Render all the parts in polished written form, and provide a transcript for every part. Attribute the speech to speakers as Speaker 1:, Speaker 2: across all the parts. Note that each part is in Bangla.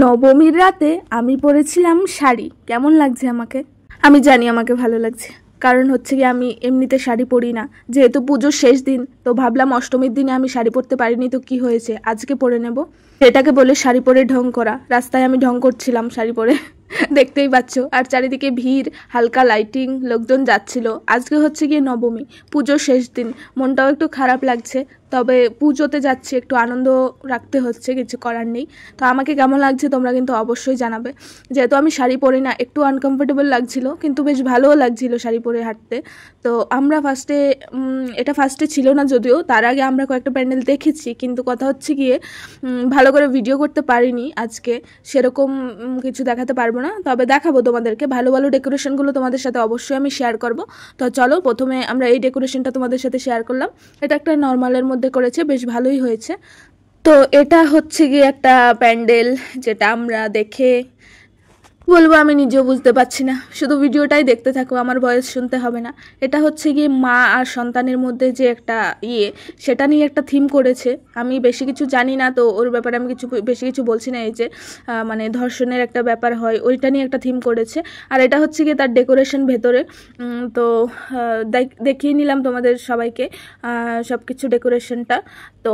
Speaker 1: নবমীর রাতে আমি পরেছিলাম শাড়ি। কেমন লাগছে আমাকে? আমি জানি আমাকে ভালো লাগছে, কারণ হচ্ছে কি আমি এমনিতে শাড়ি পরি না, যেহেতু পুজোর শেষ দিন, তো ভাবলাম অষ্টমীর দিনে আমি শাড়ি পরতে পারিনি তো কি হয়েছে, আজকে পরে নেব। এটাকে বলে শাড়ি পরে ঢং করা। রাস্তায় আমি ঢং করছিলাম শাড়ি পরে দেখতেই পাচ্ছ। আর চারিদিকে ভিড়, হালকা লাইটিং, লোকজন যাচ্ছিল। আজকে হচ্ছে গিয়ে নবমী, পুজোর শেষ দিন। মনটাও একটু খারাপ লাগছে, তবে পুজোতে যাচ্ছি, একটু আনন্দ রাখতে হচ্ছে, কিছু করার নেই। তো আমাকে কেমন লাগছে তোমরা কিন্তু অবশ্যই জানাবে। যেহেতু আমি শাড়ি পরি না, একটু আনকমফোর্টেবল লাগছিল, কিন্তু বেশ ভালোও লাগছিল শাড়ি পরে হাঁটতে। তো আমরা এটা ফার্স্টে ছিল না, যদিও তার আগে আমরা কয়েকটা প্যান্ডেল দেখেছি, কিন্তু কথা হচ্ছে গিয়ে ভালো করে ভিডিও করতে পারিনি আজকে, সেরকম কিছু দেখাতে পারবো না। তবে দেখাবো তোমাদেরকে, ভালো ভালো ডেকোরেশনগুলো তোমাদের সাথে অবশ্যই আমি শেয়ার করব। তো চলো, প্রথমে আমরা এই ডেকোরেশনটা তোমাদের সাথে শেয়ার করলাম। এটা একটা নর্মালের মধ্যে করেছে, বেশ ভালোই হয়েছে। তো এটা হচ্ছে গিয়ে একটা প্যান্ডেল, যেটা আমরা দেখে বলবো আমি নিজেও বুঝতে পারছি না, শুধু ভিডিওটাই দেখতে থাকো, আমার ভয়েস শুনতে হবে না। এটা হচ্ছে গিয়ে মা আর সন্তানের মধ্যে যে একটা সেটা নিয়ে একটা থিম করেছে। আমি বেশি কিছু জানি না, তো ওর ব্যাপারে আমি বেশি কিছু বলছি না। এই যে মানে ধর্ষণের একটা ব্যাপার হয়, ওইটা নিয়ে একটা থিম করেছে। আর এটা হচ্ছে গিয়ে তার ডেকোরেশন ভেতরে। তো দেখিয়ে নিলাম তোমাদের সবাইকে সব কিছু ডেকোরেশনটা। তো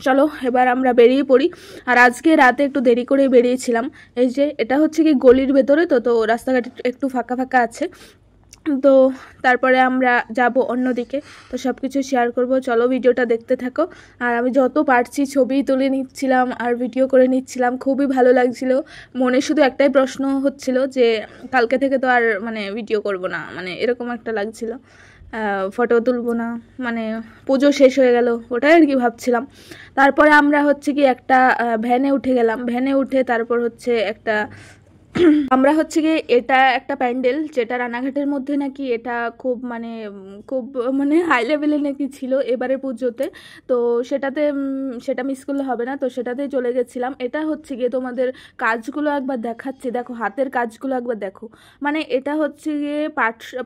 Speaker 1: চলো এবার আমরা বেরিয়ে পড়ি। আর আজকে রাতে একটু দেরি করে বেরিয়েছিলাম। এই যে এটা হচ্ছে কি গলির ভেতরে, তো রাস্তাঘাট একটু ফাঁকা ফাঁকা আছে। তো তারপরে আমরা যাব অন্যদিকে, তো সব কিছু শেয়ার করব। চলো ভিডিওটা দেখতে থাকো। আর আমি যত পারছি ছবি তুলে নিচ্ছিলাম আর ভিডিও করে নিচ্ছিলাম, খুবই ভালো লাগছিল। মনে শুধু একটাই প্রশ্ন হচ্ছিল যে কালকে থেকে তো আর মানে ভিডিও করব না, মানে এরকম একটা লাগছিল, ফটো তুলবো না, মানে পুজো শেষ হয়ে গেল, ওটাই আর কি ভাবছিলাম। তারপরে আমরা হচ্ছে কি একটা ভ্যানে উঠে গেলাম। ভ্যানে উঠে তারপর হচ্ছে একটা আমরা হচ্ছে গিয়ে, এটা একটা প্যান্ডেল যেটা রানাঘাটের মধ্যে নাকি এটা খুব মানে হাই লেভেলে নাকি ছিল এবারে পুজোতে। তো সেটা মিস করলে হবে না, তো সেটাতেই চলে গেছিলাম। এটা হচ্ছে গিয়ে তোমাদের কাজগুলো একবার দেখাচ্ছি, দেখো হাতের কাজগুলো একবার দেখো। মানে এটা হচ্ছে গিয়ে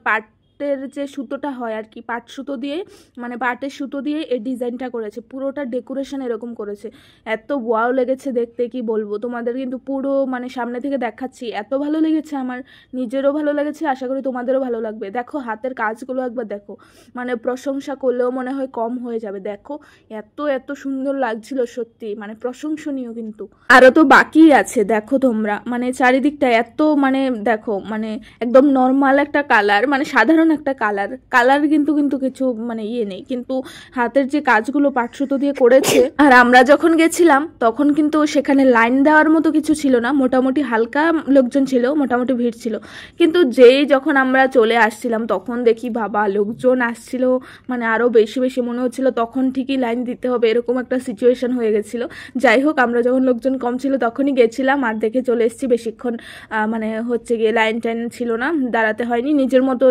Speaker 1: পাটের যে সুতোটা হয় আর কি, পাট সুতো দিয়ে, মানে পাটের সুতো দিয়ে এই ডিজাইনটা করেছে, পুরোটা ডেকোরেশন এরকম করেছে। এত ওয়াও লেগেছে দেখতে, কি বলবো তোমাদের, কিন্তু পুরো মানে সামনে থেকে দেখাচ্ছি, এত ভালো লেগেছে, আমার নিজেরও ভালো লেগেছে, আশা করি তোমাদেরও ভালো লাগবে। দেখো হাতের কাজগুলো একবার দেখো, মানে প্রশংসা করলেও মনে হয় কম হয়ে যাবে। দেখো এত এত সুন্দর লাগছিল, সত্যি মানে প্রশংসনীয়। কিন্তু আরও তো বাকি আছে, দেখো তোমরা, মানে চারিদিকটা এত মানে দেখো, মানে একদম নর্মাল একটা কালার, মানে সাধারণ একটা কালার কিন্তু কিছু মানে নেই, কিন্তু হাতের যে কাজগুলো পাটসুতো দিয়ে করেছে। আর আমরা যখন গেছিলাম তখন কিন্তু সেখানে লাইন দেওয়ার মতো কিছু ছিল না, মোটামুটি হালকা লোকজন ছিল, মোটামুটি ভিড় ছিল। কিন্তু যখন আমরা চলে আসছিলাম তখন দেখি বাবা লোকজন আসছিল, মানে আরও বেশি বেশি মনে হচ্ছিল তখন ঠিকই লাইন দিতে হবে, এরকম একটা সিচুয়েশন হয়ে গেছিলো। যাই হোক, আমরা যখন লোকজন কম ছিল তখনই গেছিলাম আর দেখে চলে এসেছি। বেশিক্ষণ মানে হচ্ছে গিয়ে লাইন টাইন ছিল না, দাঁড়াতে হয়নি, নিজের মতো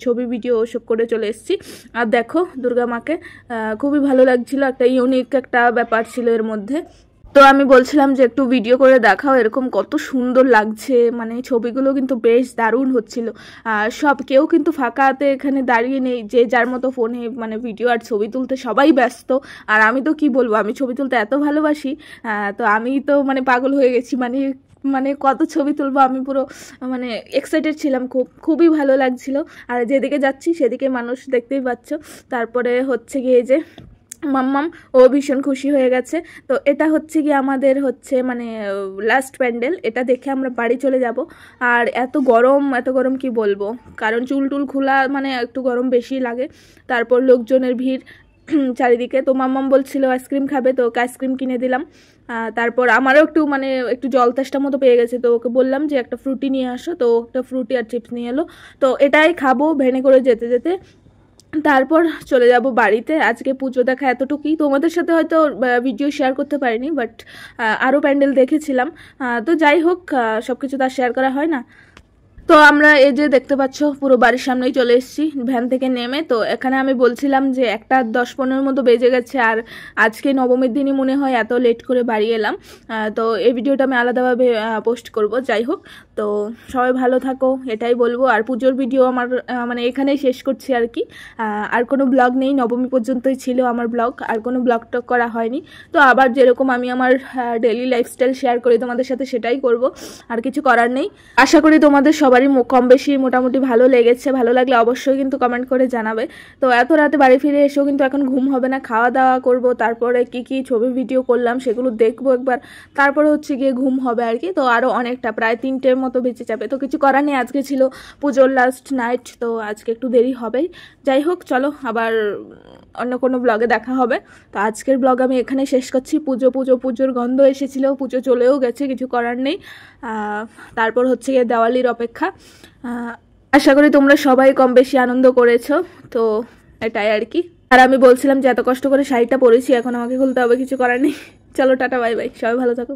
Speaker 1: ছবি ভিডিও ওসব করে চলে এসেছি। আর দেখো দুর্গা মাকে খুবই ভালো লাগছিল, একটা ইউনিক একটা ব্যাপার ছিল এর মধ্যে। তো আমি বলছিলাম যে একটু ভিডিও করে দেখাও, এরকম কত সুন্দর লাগছে, মানে ছবিগুলো কিন্তু বেশ দারুণ হচ্ছিল। কেউ কিন্তু ফাঁকা হাতে এখানে দাঁড়িয়ে নেই, যে যার মতো ফোনে মানে ভিডিও আর ছবি তুলতে সবাই ব্যস্ত। আর আমি তো কি বলবো, আমি ছবি তুলতে এত ভালোবাসি, তো আমি তো মানে পাগল হয়ে গেছি, মানে কত ছবি তুলবো, আমি পুরো মানে এক্সাইটেড ছিলাম, খুবই ভালো লাগছিল। আর যেদিকে যাচ্ছি সেদিকে মানুষ দেখতেই পাচ্ছ। তারপরে হচ্ছে গিয়ে যে মাম্মাম, ও ভীষণ খুশি হয়ে গেছে। তো এটা হচ্ছে গিয়ে আমাদের হচ্ছে মানে লাস্ট প্যান্ডেল, এটা দেখে আমরা বাড়ি চলে যাব। আর এত গরম কি বলবো, কারণ চুল খোলা মানে একটু গরম বেশি লাগে। তারপর লোকজনের ভিড় চারিদিকে। তো মাম্মাম বলছিল আইসক্রিম খাবে, তো ওকে আইসক্রিম কিনে দিলাম। তারপর আমারও একটু জল তেষ্টা মতো পেয়ে গেছে, তো ওকে বললাম যে একটা ফ্রুটি নিয়ে আসো, তো একটা ফ্রুটি আর চিপস নিয়ে এলো। তো এটাই খাবো ভ্যানে করে যেতে যেতে, তারপর চলে যাব বাড়িতে। আজকে পুজো দেখা এতটুকুই, তোমাদের সাথে হয়তো ভিডিও শেয়ার করতে পারিনি, বাট আরও প্যান্ডেল দেখেছিলাম। তো যাই হোক, সব কিছু তার শেয়ার করা হয় না। তো আমরা এই যে দেখতে পাচ্ছ পুরো বাড়ির সামনেই চলে এসেছি ভ্যান থেকে নেমে। তো এখানে আমি বলছিলাম যে 1:10-15 মতো বেজে গেছে, আর আজকে নবমীর দিনই মনে হয় এত লেট করে বাড়ি এলাম। তো এই ভিডিওটা আমি আলাদাভাবে পোস্ট করব। যাই হোক, তো সবাই ভালো থাকো এটাই বলবো। আর পুজোর ভিডিও আমার মানে এখানেই শেষ করছি আর কি। আর কোনো ব্লগ নেই, নবমী পর্যন্তই ছিল আমার ব্লগ, আর কোনো ব্লগ টক করা হয়নি। তো আবার যেরকম আমি আমার ডেইলি লাইফস্টাইল শেয়ার করি তোমাদের সাথে সেটাই করব, আর কিছু করার নেই। আশা করি তোমাদের সবারই কম বেশি মোটামুটি ভালো লেগেছে। ভালো লাগলে অবশ্যই কিন্তু কমেন্ট করে জানাবে। তো এত রাতে বাড়ি ফিরে এসেও কিন্তু এখন ঘুম হবে না, খাওয়া দাওয়া করব, তারপরে কি ছবি ভিডিও করলাম সেগুলো দেখবো একবার, তারপরে হচ্ছে গিয়ে ঘুম হবে আর কি। তো আরও অনেকটা প্রায় 3টের মতো বেঁচে যাবে। তো কিছু করার নেই, আজকে ছিল পুজোর লাস্ট নাইট, তো আজকে একটু দেরি হবেই। যাই হোক, চলো আবার অন্য কোনো ব্লগে দেখা হবে। তো আজকের ব্লগ আমি এখানে শেষ করছি। পুজোর গন্ধ এসেছিলো, পুজো চলেও গেছে, কিছু করার নেই। তারপর হচ্ছে গিয়ে দেওয়ালির অপেক্ষা। আশা করি তোমরা সবাই কম বেশি আনন্দ করেছো। তো এটাই আর কি। আর আমি বলছিলাম যে এত কষ্ট করে শাড়িটা পরেছি, এখন আমাকে খুলতে হবে, কিছু করার নেই। চলো টাটা, বাই বাই, সবাই ভালো থাকো।